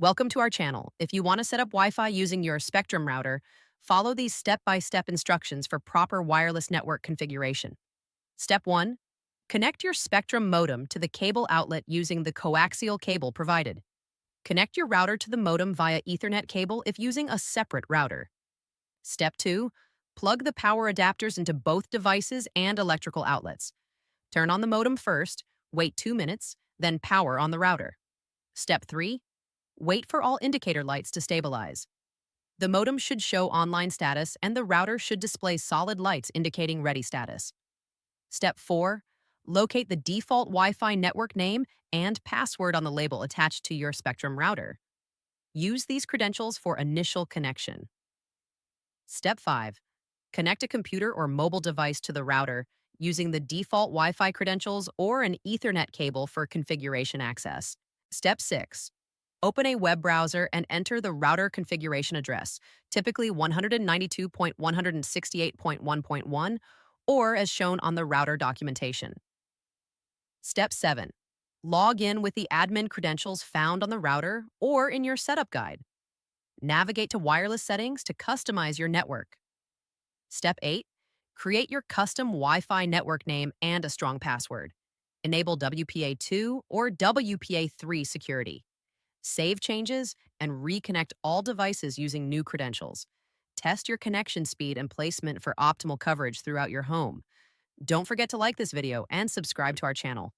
Welcome to our channel. If you want to set up Wi-Fi using your Spectrum router, follow these step-by-step instructions for proper wireless network configuration. Step 1. Connect your Spectrum modem to the cable outlet using the coaxial cable provided. Connect your router to the modem via Ethernet cable if using a separate router. Step 2. Plug the power adapters into both devices and electrical outlets. Turn on the modem first, wait 2 minutes, then power on the router. Step 3. Wait for all indicator lights to stabilize. The modem should show online status and the router should display solid lights indicating ready status. Step 4. Locate the default Wi-Fi network name and password on the label attached to your Spectrum router. Use these credentials for initial connection. Step 5. Connect a computer or mobile device to the router using the default Wi-Fi credentials or an Ethernet cable for configuration access. Step 6. Open a web browser and enter the router configuration address, typically 192.168.1.1, or as shown on the router documentation. Step 7. Log in with the admin credentials found on the router or in your setup guide. Navigate to wireless settings to customize your network. Step 8. Create your custom Wi-Fi network name and a strong password. Enable WPA2 or WPA3 security. Save changes and reconnect all devices using new credentials. Test your connection speed and placement for optimal coverage throughout your home. Don't forget to like this video and subscribe to our channel.